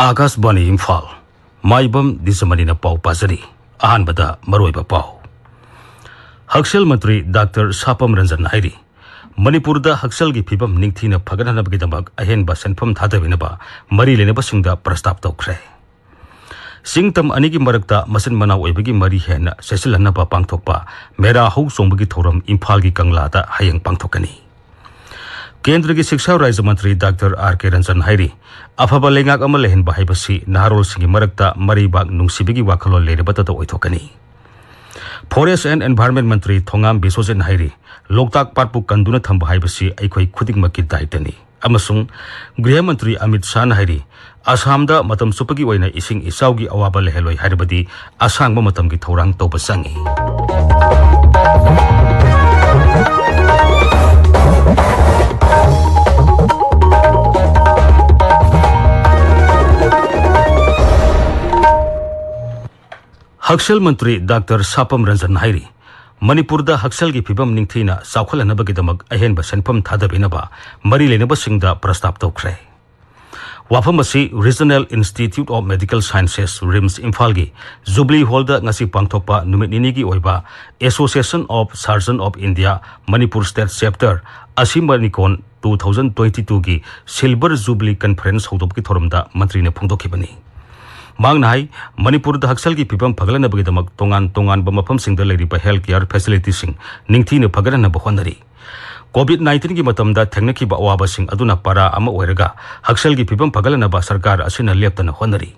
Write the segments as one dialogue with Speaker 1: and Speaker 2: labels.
Speaker 1: आकाशवाणी इम्फाल माइबम दिजमनी पाउ पाजरी अहानबदा मरोइबा पाउ हक्सल मंत्री डॉक्टर सापम रंजन हाइरी मणिपुर हक्सल की फिवम निंगथीना फगननबगिदमक अहेनबा सेनफम थादबिनबा मरी लेनबसिंगदा प्रस्ताव तौख्रे सिंगतम अनिगी मरक्ता मसिन मना ओइबगी मरी हेना सेसिलनबा पांगथोकपा मेरा हौ सोंबगी थौरम इम्फाल की कंगलादा हयंग पांगथोकनी केंद्र की शिक्षा राज्य मंत्री डॉक्टर आर.के. रंजन हाइरी अफब लेंगाक अमा लेहनबा हाइबसी नहारोल सिंगी मरक्ता मरीबाग नुंगसिबिगी वाखलोल लेरबता ओइथोकनी फॉरेस्ट एंड एनवायरनमेंट मंत्री थोंगाम बिसोजन हाइरी लोकताक पाटपु कंदुना थंबा हाइबसी अइखोइ खुदिंगमकी दायित्वनी अमसुंग गृह मंत्री अमित शाह हाइरी असमदा मतम सुपगी ओइना इसिंग इसाउगी अवाबा लेहेलोइ हाइबदी असांगबा मतमगी थौरांग तौबा संगी हक्सल मंत्री डॉक्टर सापम रंजन हाइरी मणिपुर हक्सल की फिवम निंगथीना चाउखलनबगिदमक अहेनबा सेनफम थादबिनबा मरी लेनबसिंगदा प्रस्ताव तौख्रे वाफम असी regional institute of medical sciences RIMS Imphal की जुबली हॉल ngasi पांगथोकपा नुमित निनी ओइबा association of surgeon of India Manipur state chapter असिमनिकोन 2022 की सिल्वर जुबली कॉन्फ्रेंस हौदोबकी थोरमदा मंत्री ने फोंदोखिबनी मांगनाई मणिपुर हक्सल की फिवम फगलनबगिदमक तोंगान तोंगान मफमसिंगदा लेरिबा हेल्थ केयर फैसिलिटीसिंग निंगथीना फगलनब होनरी कोविड-19 की मतमदा थेंगनखिबा अवाबासिंग अदुना पारा अमा ओइरगा हक्सल की फिवम फगलनबा सरकार असिना लेप्तना होनरी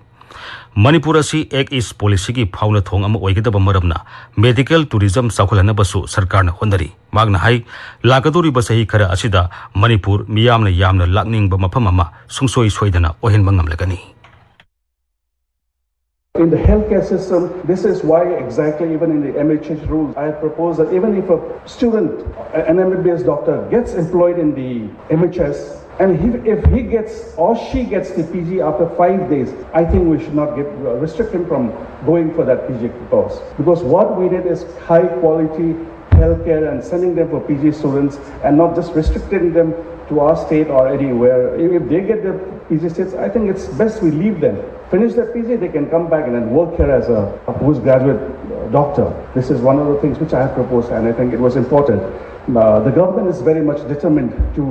Speaker 1: मणिपुर असी एक ईस्ट पॉलिसी की फाउना थोंग अमा ओइगदबा मरमना मेडिकल टूरिज्म चाउखलनबसु सरकारना होनरी मांगनाई लाकदोरिबा सही खरा असिदा मणिपुर मियामना यामना लाकनिंगबा मफम अमा सुंगसोइ सोइदना ओहेनबा ngamlagani
Speaker 2: In the healthcare system, this is why exactly even in the MHH rules, I propose that even if a student, an MBBS doctor, gets employed in the MHS, and if he gets or she gets the PG after 5 days, I think we should not restrict him from going for that PG course. Because what we need is high quality healthcare and sending them for PG students and not just restricting them to our state or anywhere. If they get their PG states, I think it's best we leave them. Finish their PG, they can come back and then work here as a postgraduate doctor. This is one of the things which I have proposed, and I think it was important. The government is very much determined to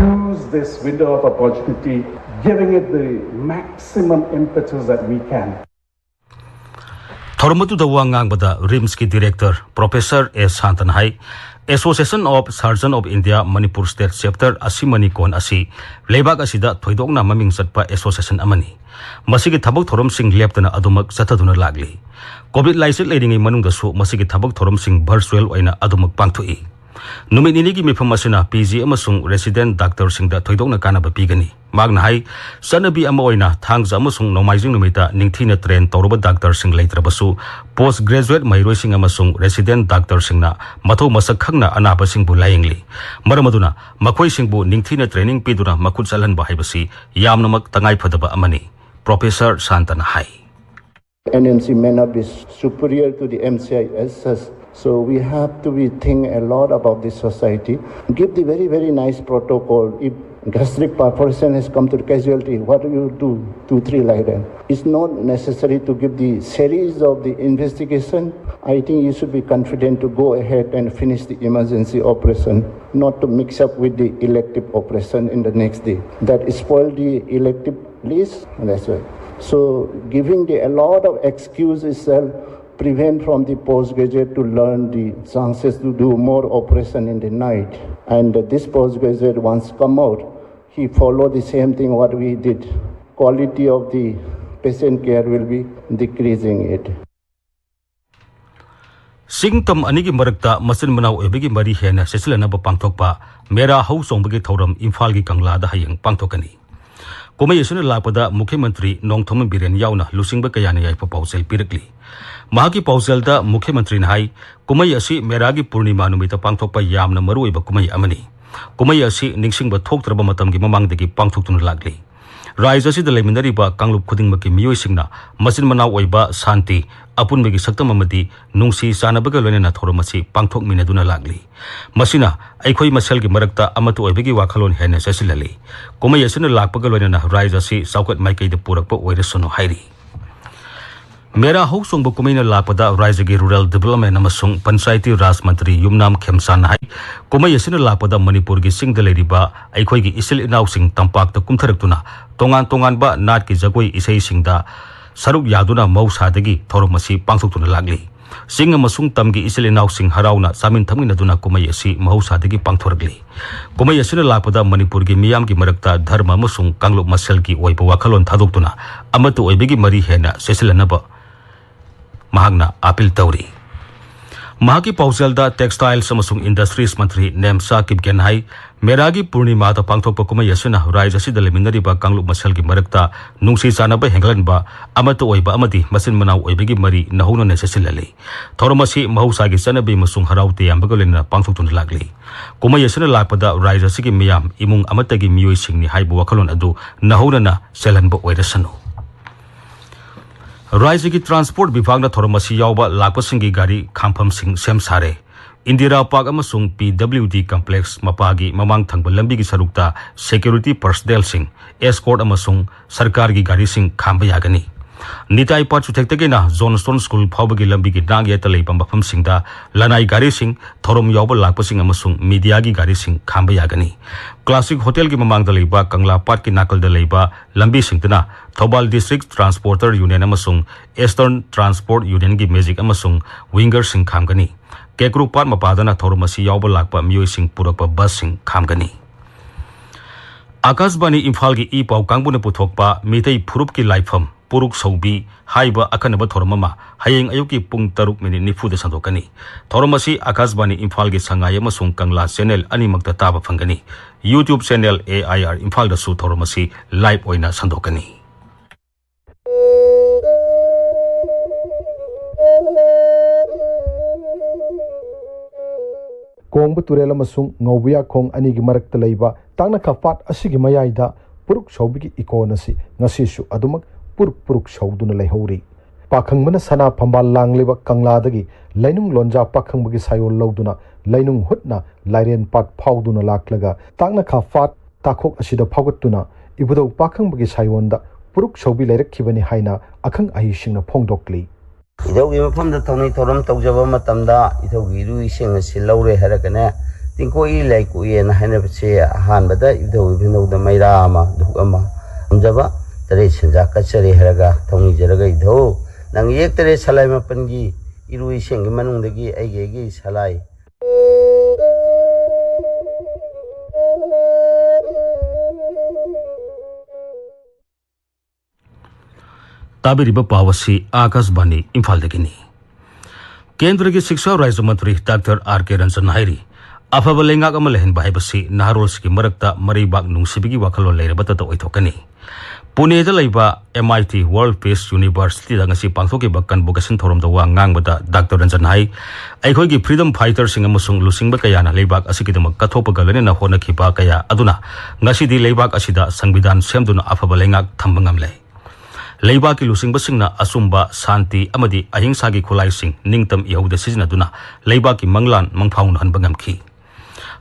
Speaker 2: use this window of opportunity, giving it the maximum impetus that we can.
Speaker 1: थोरमतु दवांगांगबदा रिम्स की director professor S शांतनहाई association of surgeon of India Manipur state chapter असिमनी कोन असी लेबाक असिदा थोइदोकना ममिंग चटपा association अमनी मसिगी थबक थोरमसिंग लेप्तना अदुमक चथदुना लागली Covid lysate लेरिंगै मनुंगदसु मसिगी थबक थोरमसिंग virtual ओइना अदुमक पांगथोई नुमित निनी की मिफम असिना पीजी अमसुंग रेसिडेंट डॉक्टर सिंगदा थोइदोकना कानाबा पीगनी मागनाहाई सनबी अमा ओइना थांगजा अमसुंग नोमाइजिंग नुमिता निंगथीना ट्रेन तौरबा डॉक्टर सिंग लेत्रबसु पोस्ट ग्रेजुएट मैरोइसिंग अमसुंग रेसिडेंट डॉक्टर सिंगना मथौ मसक खंगना अनाबा सिंगबु लायंगली मरमदुना मखोइ सिंगबु निंगथीना training पीदुना मखुत चलहनबा हाइबसी यामनमक तंगाइ फदबा अमनी professor Shantana high
Speaker 3: NMC may not be superior to the MCIS, so we have to think a lot about this society. Give the very, very nice protocol. If gastric perforation has come to the casualty, what do you do? 2-3 like that. It's not necessary to give the series of the investigation. I think you should be confident to go ahead and finish the emergency operation, not to mix up with the elective operation in the next day. That spoil the elective list. That's right. So giving a lot of excuses prevent from the postgraduate to learn the chances to do more operation in the night. And this postgraduate once come out, he follow the same thing what we did. Quality of the patient care will be decreasing it.
Speaker 1: सिंगतम अनिगी मरक्ता मसिन मनाव एबगी मरी हेना सेसिलनबा पांगथोकपा मेरा हौ सोंबगी थौरम इम्फाल की कंगलादा हयंग पांगथोकनी कुमई असुना लापदा मुख्यमंत्री नोंगथोम बिरेन यावना लुसिंगबा कयाना याइपा पाउसेल पिरकली महाकी पाउसेलदा मुख्यमंत्री नाई कुमई असि मेरागी पूर्णिमा नुमिता पांगथोकपा यामना मरुओइबा कुमई अमनी कुमई असि निंगसिंगबा थोक्तरबा मतमगी ममांगदगी पांगथोक्तुना लागली Raija si dalai minari ba Kanglup khuding maki miyoi singna masin manaw oiba Santi apun megi saktam amadi nungsi sanabaga loinena thoromasi pangthok minaduna lagli. Masina aikhoi maselgi marakta amatu oibagi wakhalon hena sesilali. Kumai asina lakpaga loinena Raija si saukat maikai de purakpa oiresono hairi. Mera Ho Song Bukumina Lapada Raizagi Rural Development Amasung Panchayati Raj Mantri Yumnam Khemsan Hai Kumai Yasina Lapada Manipur gi Sing Deledi ba Aikhoi gi Isil Inau Sing Tampak ta Kumtharaktuna Tongan ba Nat ki Jagoi Isai Singda Saruk Yaduna Mau Sadagi Thoromasi Pangthuktuna Lagli Sing Amasung Tamgi Isil Inau Sing Harauna Samin Thaminaduna Kumai Yasi Mau Sadagi Pangthoragli Kumai Yasina Lapada Manipur gi Miyam gi Marakta Dharma Amasung Kanglup Masel gi Oipa Wakhalon Thadoktuna Amatu Oibigi Mari Hena Sesilanaba Mahagna apil tauri. Mahagi Pauselda Textiles Samasung Industries Mantri Nemsa Kipgenhai Meragi Purnima ta Pangthok Pakuma Yasuna Raija si Dalaminari ba Kanglup Maselgi Marakta Nungsi Sanaba Henglan ba Amatu Oiba Amadi Masin Manau Oibigi Mari Nahuna Nesesilali Thoromasi Mahusagi Sanabi Masung Harauti Ambagolina Pangthok Tunlagli Kuma Yasuna Lapada Raija Sigi Miyam Imung Amatagi Miyoi Singni Haibu Wakalon Adu Nahuna na Selanba Oirasano Raija ki transport bivagna thoromasi yauba lakpasingi gari khampham sing sem sare Indira Park amasung PWD complex mapagi mamang thangba lambi gi sarukta security personnel sing escort amasung sarkar gi gari sing khamba yagani Nitai Pat Chuthektage na Johnston School phawbagi lambi gi nang yeta leibam bafam singda lanai gari sing thorom yauba lakpasing amasung media gi gari sing khamba yagani Classic Hotel ki mamang da leiba Kangla Pat ki nakal da leiba lambi singtana Thobal District Transporter Union amasung Eastern Transport Union gi Magic amasung Winger sing khamgani Kekru Pat mapadana thoromasi yauba lakpa miyoi sing purakpa bus sing khamgani Akashbani Imphal gi ipau kangbuna puthokpa mitei phurup ki laifam Puruk Saubi Haiba Akanaba Thormama Hayeng Ayuki Pung Taruk Mini Nifu de Sandokani Thormasi Akashbani Imphal gi Sangaya Masung Kangla channel Animakta Taba Fangani YouTube channel AIR Imphal da Su Thormasi live oina Sandokani
Speaker 4: Kong Turela Masung Ngawia Kong Anigi Marak Talaiba Tana Kafat Asigi Mayaida Puruk Saubi Ikonasi Nasisu Adumak Puruk Sauduna Lehori. Pakang Mana Sana Pambal Lang Liba Kangladagi, Lainung Lonja Pakang Bagi Sayo Lauduna, Lainung Hutna, Larian Pat Pauduna Laklaga, Tangna Kafat, Takok Asida Pagatuna, Ibudo Pakang Bagi Sayonda, Puruk Saubi Lerek Kivani Haina, Akang Ayishing Pongdokli.
Speaker 5: Idogi from the Tony Toram Togava Matamda, Itogiru Sing a Silore Harakane, Tinko like we and Hanapse, Hanbada, Ido, even though the Mairama, Dukama, Java. Tradition Zakachari Heraga, Tony Jeraga do, Nang Yektere Salai Mapangi, Irui Sing Manundagi, Agagi Salai.
Speaker 1: Tabiriba Pawasi Akashbani Imphal Dagini Kendra ki Shiksha Raija Mantri Dr. R.K. Ranjan Hairi Afaba Lengak Amalehin Bahibasi Naharols ki Marakta Maribak Nungsibigi Wakalo Lerebata Oitokani Pune da leiba MIT World Peace University da ngasi pangthoki bakkan bogasin thorom da wa ngangbada Dr. Ranjan Hai aikhoi gi freedom fighter singa musung lusingba kaya na leibak asikidamak kathopa galane na hona khipa kaya aduna ngasi di leibak asida sangbidan semduna afaba lengak thambangam le leibak ki lusingba singna asumba santi amadi ahingsa gi khulai sing ningtam ihauda sijna duna leibak ki manglan mangphaun hanbangam khi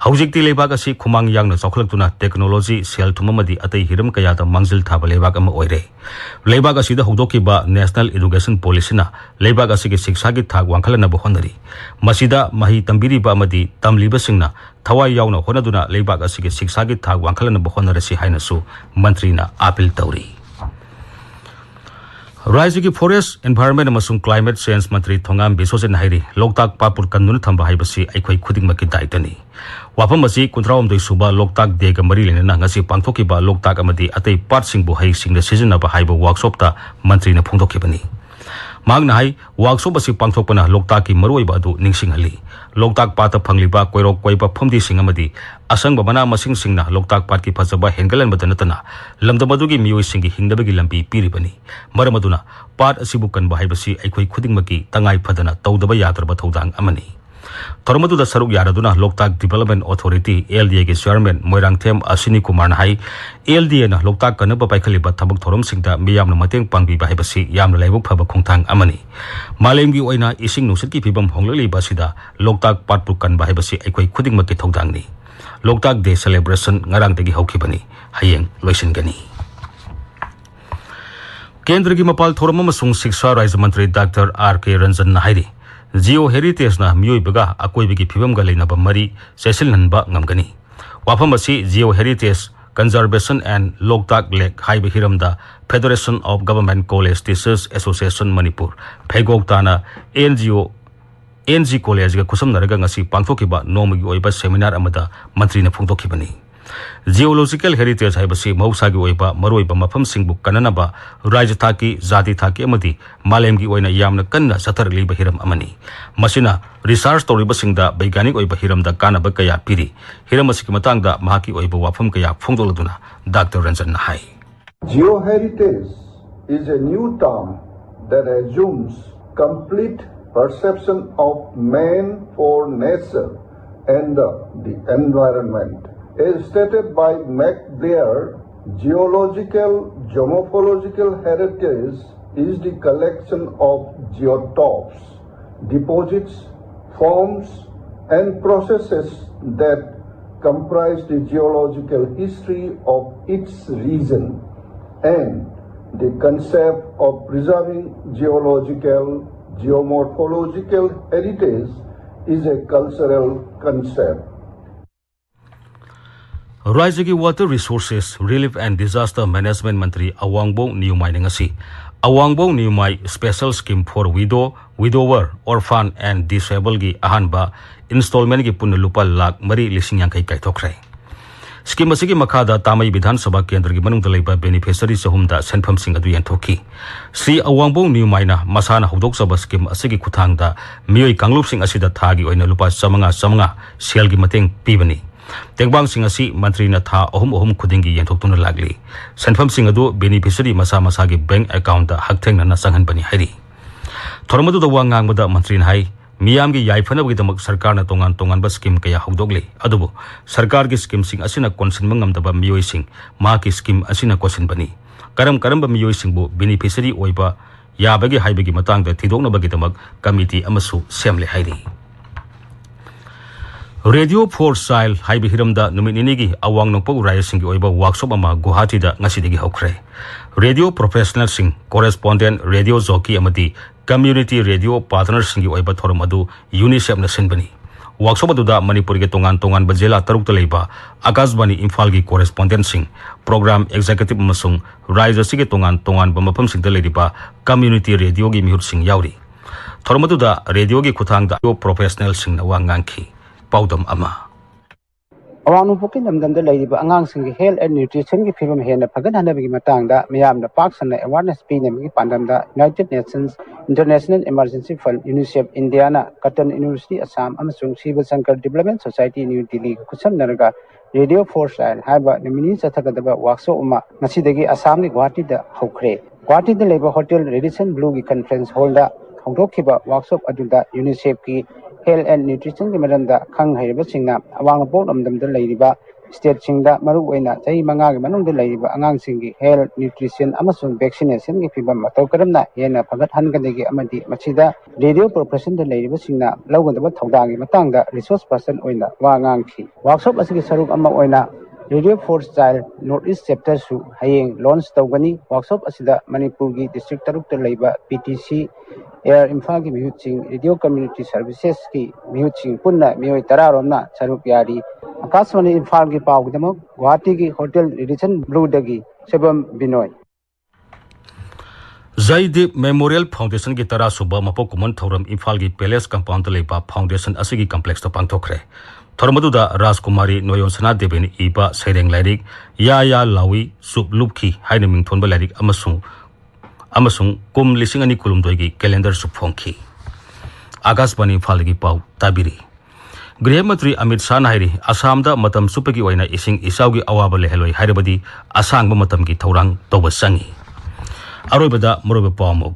Speaker 1: Haujik di lebak asi khumang yang na chokhlak tuna technology sel thumamadi atai hiram kaya ta mangsil thaba lebak ama oire lebak asi da hodoki ba national education policy na lebak asi ki shiksha gi thak wangkhalana ba honari masida mahi tambiri ba amadi tamliba singna thawai yauna honaduna lebak asi ki shiksha gi thak wangkhalana ba honarasi haina su mantri na apil tauri Raija ki Forest Environment amasung Climate Change Mantri Thongam Bisosen Hairi Loktak Papur Kanun Thamba Haibasi aikhoi khudingmaki daitani Wafam asi kuntraum doi suba Loktak Dega Mari Lena ngasi pangthoki ba Loktak amadi atai part sing bu hai sing da season ba haiba workshop ta mantri na phongthoki bani Magna hai workshop asi pangthokpana Loktak ki maroi ba du ningsinghali Loktak Pata Phangliba Koirok Koiba Phomdi sing amadi asang babana masing singna Loktak Pat ki phajaba hengalan badanatana lamdabadu gi miyoi singi hingdabagi lampi piribani maramaduna Pat asibu kan ba haibasi aikhoi khudingmaki tangai phadana tawdaba yatraba thodang amani Thormadu Saruk Yaraduna Loktak Development Authority LDA ki Chairman Moirangthem Asini Kumar Hai LDA na Loktak Kanaba Paikaliba Tabuk Thorom Singda Miyam na Mateng Pangbi Bahibasi Yam na Laibuk Phaba Khongthang Amani Malemgi Oina Ising Nusat ki Phibam Honglali Basida Loktak Patpukan Bahibasi Aikoi Khudingma ki Thodangni Loktak Day Celebration Ngarang Dagi Haukibani Hayeng Loisingani Kendra ki Mapal Thorom amasung Shiksha Raja Mantri Dr. R.K. Ranjan Nahiri Geo heritage na miyoi baga akoi bigi phibam ga leina ba mari sesil nanba ngamgani wafam asi geo heritage conservation and Loktak Lake haiba hiramda Federation of Government College Teachers Association Manipur phegok tana NG College ga kusam naraga ngasi pangthokiba nomagi oiba seminar amada mantri na phongdokhibani Geological heritage haibasi mausagi oiba maroiba mafam singbu kananaba raja thaki zati thaki amadi malemgi oina yamna kanna satarli bahiram amani masina research toriba singda baiganik oiba hiramda kanaba kaya piri hiram asiki matangda mahaki oiba wafam kaya phongdoladuna Dr. Ranjan Nahai
Speaker 6: Geoheritage is a new term that assumes complete perception of man for nature and the environment. As stated by MacBear, geological geomorphological heritage is the collection of geotopes, deposits, forms, and processes that comprise the geological history of its region, and the concept of preserving geological geomorphological heritage is a cultural concept.
Speaker 1: Rajagi Water Resources, Relief and Disaster Management Mantri Awangbo Niumai Nangasi. Awangbo Niumai Special Scheme for Widower, Orphan and Disabled gi Ahanba Installment gi Punalupa Lak Mari Lising Yankai Kaitokre. Scheme Asigi Makada Tamai Bidhan Sabha Kendra gi Manungdalaiba Beneficiary Sahumda Senpam Sing Adu Yantoki. Sri Awangbo Niumai na Masana Hudok Sabha Scheme Asigi Kutangda Mioi Kanglup Sing Asida Thagi Oina Lupa Samanga Sial gi Mateng Pibani. Tengbang Singasi Mantri na tha ohum khudingi yenthokuna lagli senfam singadu beneficiary masa gi bank account da hakteng na sanghan bani hairi thormadu da wangang bada mantri na hai miyam gi yaifana gi damak sarkar na tongan ba scheme kaya hawdogli adubu sarkar gi scheme sing asina konsin mangam da ba miyoi sing ma ki scheme asina kosin bani karam ba miyoi sing bu beneficiary oiba ya bagi haibagi matang da thidokna bagi damak committee amasu semle hairi Radio for Sile Haibi Hiramda Numinigi Awang Nopog Raya Singi Oiba Workshop Ama Guwahati da Ngasidigi Hokre. Radio Professional Sing Correspondent Radio Zoki Amadi Community Radio Partner Singi Oiba Thoramadu UNICEF na Sinbani. Workshop Aduda Manipuri ke tongan Bajela Taruk Talaiba Akasbani Imphal gi Correspondent Sing Program Executive Masung Raja Sige tongan Bamapam Sing Talaiba Community Radio gi Mihut Sing Yauri. Thoramadu da Radio gi Kutang da Professional Sing na Wanganki. Paudam Ama.
Speaker 7: Awang Pukin Namdam the Lady Angang Sing Health and Nutrition give him here Pagan Hanabi Matanga, Miam the Parks and Awareness Pinam Pandanda, United Nations International Emergency Fund, UNICEF, Indiana, Cotton University, Assam, Amasung, Civil Sankar Development Society, New Delhi, Kusam Naraga, Radio Foresight, Haba, the Minister Takadaba, Waxo Uma, Nasidagi, Assam, Guati the Hokre, Guati the Labour Hotel, Radisson Blue Conference Holder, Hongdokiba, Workshop Adunda, UNICEF Ki. Health and Nutrition ki maranda khang haiba singna awang pon amdam da leiba state singda maru oina chai manga gi manung da leiba angang singi health nutrition amasung vaccination gi phibam matau karamna hena phagat hangadegi amadi machida radio profession da leiba singna lawgandaba thawdang gi matangda resource person oina wa ngang thi workshop asigi saruk ama oina Radio Force Child Northeast Chapter su hayeng launch tawgani workshop asida Manipur gi district taruk ta leiba PTC Air Imphal ki mihutsing Radio Community Services ki mihutsing punna mioi tararomna saruk yari Akaswani Imphal ki pawgdamo Guwahati ki Hotel Radisson Blue dagi sebam binoy
Speaker 1: Zaidip Memorial Foundation ki tara suba mapokuman thoram Imphal ki Palace Compound leiba Foundation asigi complex to pangthokre Thormaduda Rajkumari Noyonsana Devini Iba Sereng Lairik Ya Lawi Sublupki Haina Mingthonba Lairik Amasung Kum Lisingani Kulumdoigi Calendar Supfonki Akasbani Falgi Pau Tabiri Grihmantri Amit Shah Hairi Assamda Matam Supagi Oina Ising Isaugi Awaba Leheloi Hairabadi Asangba Matam ki Thaurang Toba Sangi Aroibada Muruba Pamuk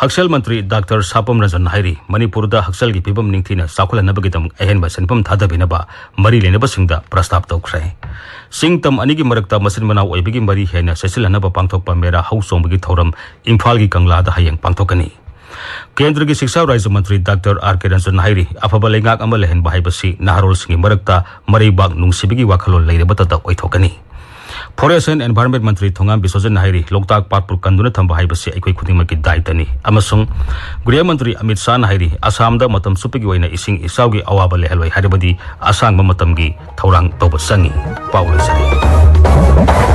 Speaker 1: Hakshal Mantri Dr. Sapam Ranjan Hairi Manipur da Hakshal gi pibam ningthina saukhulanabagidam ahenba senpam thadabinaba mari lenaba singda prastap tawkhre singtam anigi marakta masin manau oibigi mari hena sesilhanaba pangthokpa mera hausongbagi thoram Imphal gi kangla da hayeng pangthokani Kendra gi Shiksha Rajya Mantri Dr. R.K. Ranjan Hairi afaba lengak ama lehen bahibasi naharol singi marakta maribak nungsibigi wakhalol leirabata da oithokani Forest and Environment Mantri Thongam Bisojan Hairi Loktak Patpur Kanduna Thamba Haibasi Ekoi Khudingmaki Daitani Amasung Griha Mantri Amit Shah Hairi Assamda Matam Supigi Waina Ising Isaugi Awaba Lehalwai Haribadi Asangba Matamgi Thaurang Toba Sangi Paula Sari